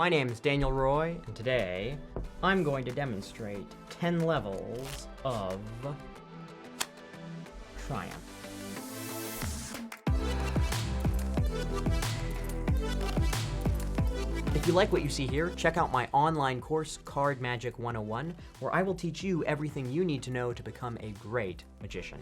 My name is Daniel Roy, and today I'm going to demonstrate 10 levels of triumph. If you like what you see here, check out my online course, Card Magic 101, where I will teach you everything you need to know to become a great magician.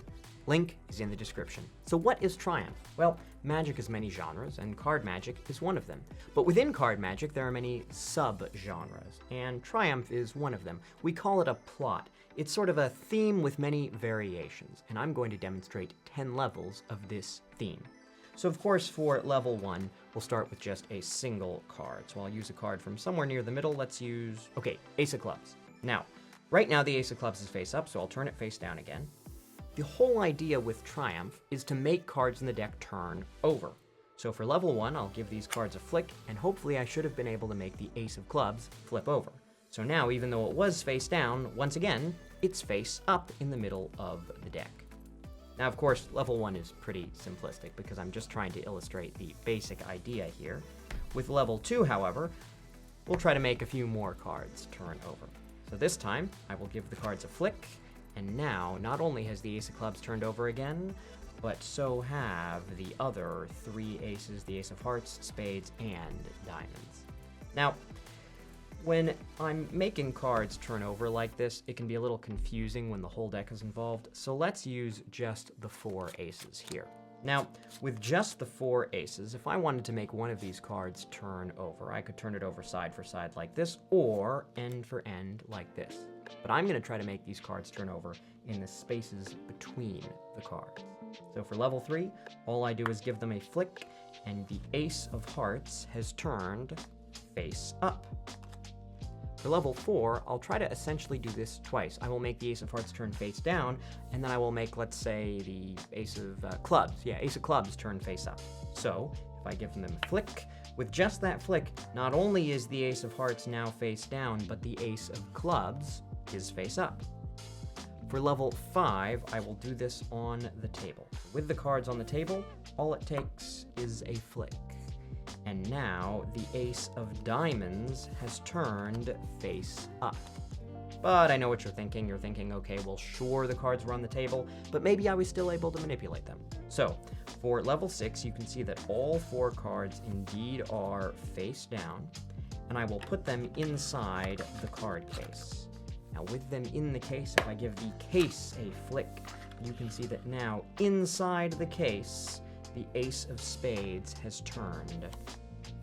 Link is in the description. So what is triumph? Well, magic has many genres, and card magic is one of them. But within card magic, there are many sub-genres, and triumph is one of them. We call it a plot. It's sort of a theme with many variations, and I'm going to demonstrate 10 levels of this theme. So of course, for level 1, we'll start with just a single card. So I'll use a card from somewhere near the middle. Let's use, Ace of Clubs. Now, right now the Ace of Clubs is face up, so I'll turn it face down again. The whole idea with Triumph is to make cards in the deck turn over. So for level 1, I'll give these cards a flick, and hopefully I should have been able to make the Ace of Clubs flip over. So now, even though it was face down, once again, it's face up in the middle of the deck. Now, of course, level 1 is pretty simplistic because I'm just trying to illustrate the basic idea here. With level 2, however, we'll try to make a few more cards turn over. So this time, I will give the cards a flick, and now, not only has the Ace of Clubs turned over again, but so have the other 3 aces, the Ace of Hearts, Spades, and Diamonds. Now, when I'm making cards turn over like this, it can be a little confusing when the whole deck is involved, so let's use just the 4 aces here. Now, with just the 4 aces, if I wanted to make one of these cards turn over, I could turn it over side for side like this, or end for end like this. But I'm going to try to make these cards turn over in the spaces between the cards. So for level 3, all I do is give them a flick, and the Ace of Hearts has turned face up. For level 4, I'll try to essentially do this twice. I will make the Ace of Hearts turn face down, and then I will make, let's say, the Ace of Clubs. Yeah, Ace of Clubs turn face up. So, if I give them a flick, with just that flick, not only is the Ace of Hearts now face down, but the Ace of Clubs is face up. For level 5, I will do this on the table. With the cards on the table, all it takes is a flick. And now the Ace of Diamonds has turned face up. But I know what you're thinking. You're thinking, okay, well, sure, the cards were on the table, but maybe I was still able to manipulate them. So for level 6, you can see that all 4 cards indeed are face down, and I will put them inside the card case. Now with them in the case, if I give the case a flick, you can see that now inside the case, the Ace of Spades has turned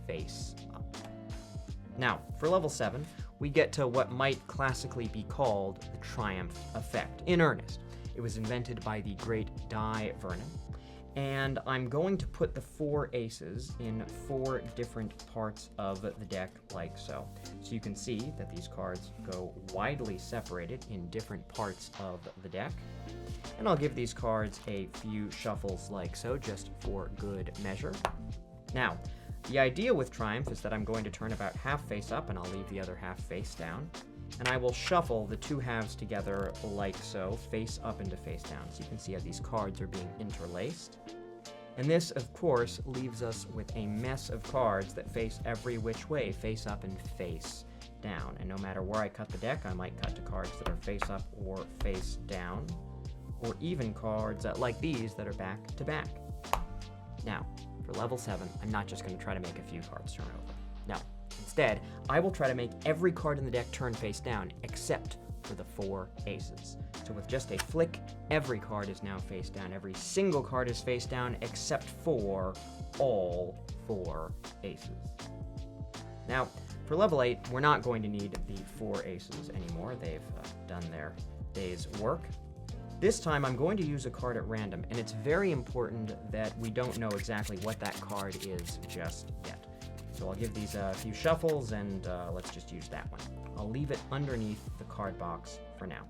face up. Now, for level 7, we get to what might classically be called the Triumph effect. In earnest, it was invented by the great Dai Vernon, and I'm going to put the 4 aces in 4 different parts of the deck like so. So you can see that these cards go widely separated in different parts of the deck. And I'll give these cards a few shuffles like so, just for good measure. Now, the idea with Triumph is that I'm going to turn about half face up, and I'll leave the other half face down. And I will shuffle the 2 halves together like so, face up into face down. So you can see how these cards are being interlaced. And this, of course, leaves us with a mess of cards that face every which way, face up and face down. And no matter where I cut the deck, I might cut to cards that are face up or face down, or even cards like these that are back to back. Now, for level 7, I'm not just going to try to make a few cards turn over. No, instead, I will try to make every card in the deck turn face down, except for the 4 aces. So with just a flick, every card is now face down. Every single card is face down, except for all 4 aces. Now, for level 8, we're not going to need the 4 aces anymore. They've done their day's work. This time I'm going to use a card at random, and it's very important that we don't know exactly what that card is just yet. So I'll give these a few shuffles, and let's just use that one. I'll leave it underneath the card box for now.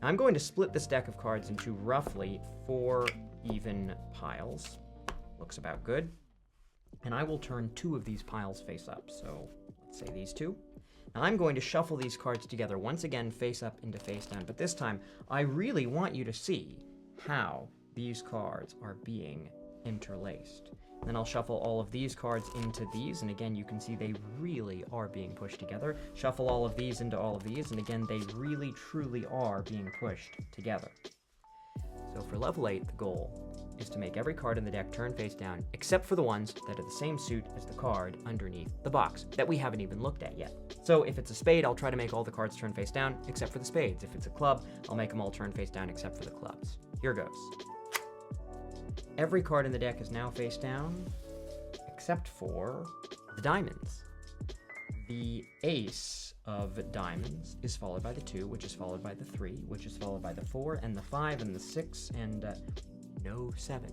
Now I'm going to split this deck of cards into roughly 4 even piles. Looks about good. And I will turn 2 of these piles face up, so let's say these 2. Now I'm going to shuffle these cards together once again, face up into face down, but this time I really want you to see how these cards are being interlaced. Then I'll shuffle all of these cards into these, and again, you can see they really are being pushed together. Shuffle all of these into all of these, and again, they really, truly are being pushed together. So for level 8, the goal is to make every card in the deck turn face down, except for the ones that are the same suit as the card underneath the box that we haven't even looked at yet. So if it's a spade, I'll try to make all the cards turn face down, except for the spades. If it's a club, I'll make them all turn face down, except for the clubs. Here goes. Every card in the deck is now face down, except for the diamonds. The ace of diamonds is followed by the 2, which is followed by the 3, which is followed by the 4, and the 5, and the 6, and no 7.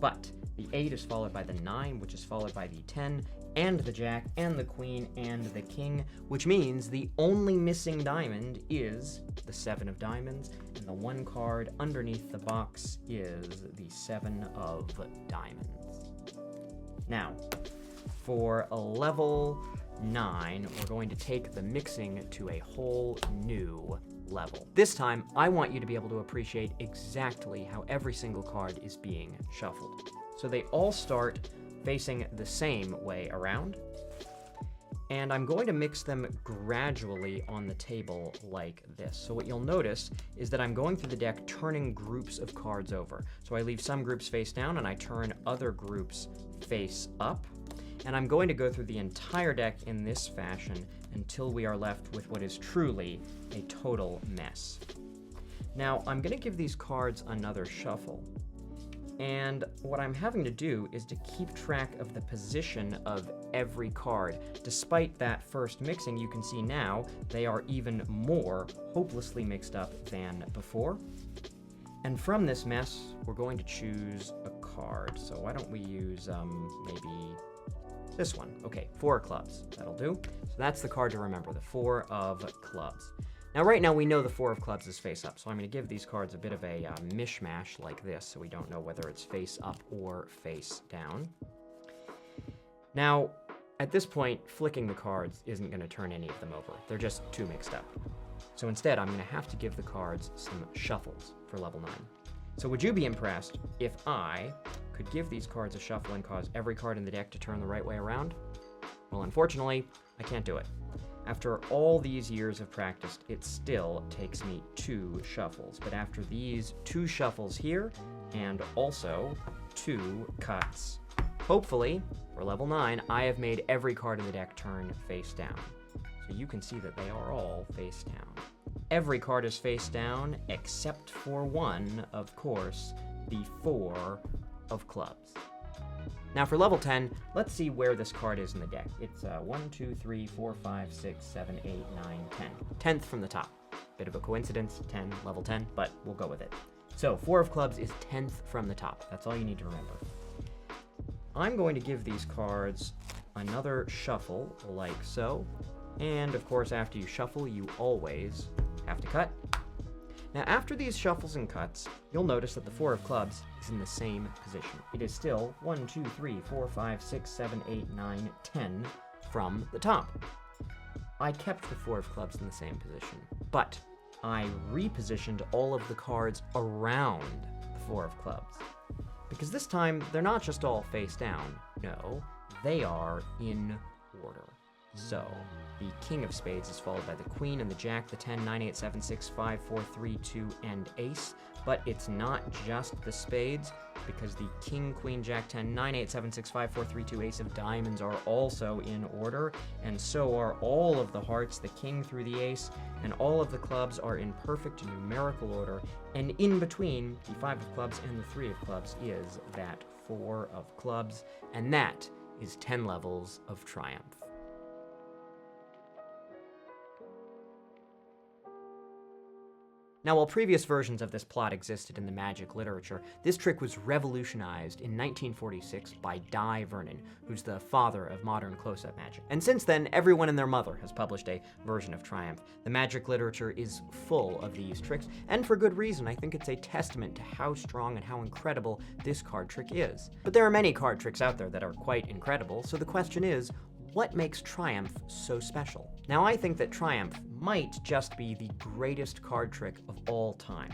But the 8 is followed by the 9, which is followed by the 10, and the jack, and the queen, and the king, which means the only missing diamond is the 7 of diamonds, and the one card underneath the box is the 7 of diamonds. Now, for a level 9, we're going to take the mixing to a whole new level. This time, I want you to be able to appreciate exactly how every single card is being shuffled. So they all start facing the same way around, and I'm going to mix them gradually on the table like this. So what you'll notice is that I'm going through the deck turning groups of cards over. So I leave some groups face down and I turn other groups face up. And I'm going to go through the entire deck in this fashion until we are left with what is truly a total mess. Now, I'm going to give these cards another shuffle. And what I'm having to do is to keep track of the position of every card. Despite that first mixing, you can see now they are even more hopelessly mixed up than before. And from this mess, we're going to choose a card. So why don't we use maybe this one? Okay, 4 of clubs. That'll do. So that's the card to remember, the 4 of clubs. Now, right now, we know the 4 of clubs is face up, so I'm going to give these cards a bit of a mishmash like this, so we don't know whether it's face up or face down. Now, at this point, flicking the cards isn't going to turn any of them over. They're just too mixed up. So instead, I'm going to have to give the cards some shuffles for level 9. So would you be impressed if I could give these cards a shuffle and cause every card in the deck to turn the right way around? Well, unfortunately, I can't do it. After all these years of practice, it still takes me 2 shuffles. But after these 2 shuffles here, and also 2 cuts, hopefully, for level 9, I have made every card in the deck turn face down. So you can see that they are all face down. Every card is face down, except for one, of course, the 4 of clubs. Now for level 10, let's see where this card is in the deck. It's 1, 2, 3, 4, 5, 6, 7, 8, 9, 10. 10th from the top. Bit of a coincidence, 10, level 10, but we'll go with it. So 4 of clubs is 10th from the top. That's all you need to remember. I'm going to give these cards another shuffle, like so. And of course, after you shuffle, you always have to cut. Now, after these shuffles and cuts, you'll notice that the 4 of clubs is in the same position. It is still 1, 2, 3, 4, 5, 6, 7, 8, 9, 10 from the top. I kept the 4 of clubs in the same position, but I repositioned all of the cards around the 4 of clubs. Because this time, they're not just all face down. No, they are in order. So, the king of spades is followed by the queen and the jack, the 10, 9, 8, 7, 6, 5, 4, 3, 2, and ace. But it's not just the spades, because the king, queen, jack, 10, 9, 8, 7, 6, 5, 4, 3, 2, ace of diamonds are also in order, and so are all of the hearts, the king through the ace, and all of the clubs are in perfect numerical order, and in between the 5 of clubs and the 3 of clubs is that 4 of clubs, and that is 10 levels of triumph. Now, while previous versions of this plot existed in the magic literature, this trick was revolutionized in 1946 by Dai Vernon, who's the father of modern close-up magic. And since then, everyone and their mother has published a version of Triumph. The magic literature is full of these tricks, and for good reason. I think it's a testament to how strong and how incredible this card trick is. But there are many card tricks out there that are quite incredible, so the question is, what makes Triumph so special? Now, I think that Triumph might just be the greatest card trick of all time.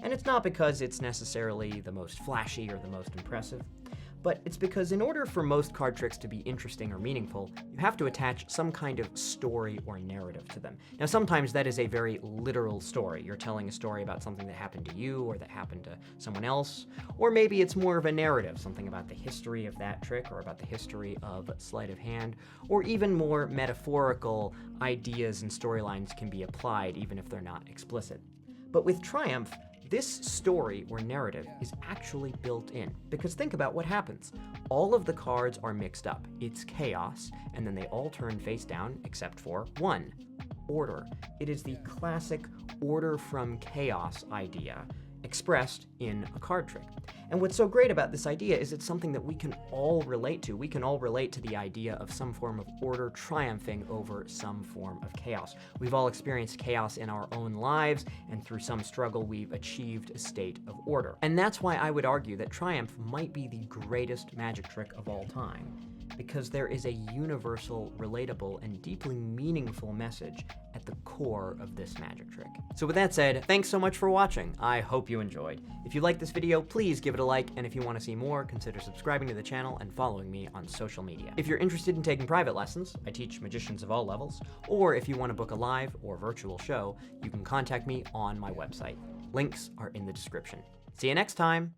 And it's not because it's necessarily the most flashy or the most impressive, But it's because in order for most card tricks to be interesting or meaningful, you have to attach some kind of story or narrative to them. Now, sometimes that is a very literal story. You're telling a story about something that happened to you or that happened to someone else. Or maybe it's more of a narrative, something about the history of that trick or about the history of sleight of hand. Or even more metaphorical ideas and storylines can be applied even if they're not explicit. But with Triumph, this story or narrative is actually built in, because think about what happens. All of the cards are mixed up. It's chaos, and then they all turn face down except for one, order. It is the classic order from chaos idea expressed in a card trick. And what's so great about this idea is it's something that we can all relate to. We can all relate to the idea of some form of order triumphing over some form of chaos. We've all experienced chaos in our own lives, and through some struggle, we've achieved a state of order. And that's why I would argue that Triumph might be the greatest magic trick of all time, because there is a universal, relatable, and deeply meaningful message at the core of this magic trick. So with that said, thanks so much for watching. I hope you enjoyed. If you liked this video, please give it a like, and if you want to see more, consider subscribing to the channel and following me on social media. If you're interested in taking private lessons, I teach magicians of all levels, or if you want to book a live or virtual show, you can contact me on my website. Links are in the description. See you next time!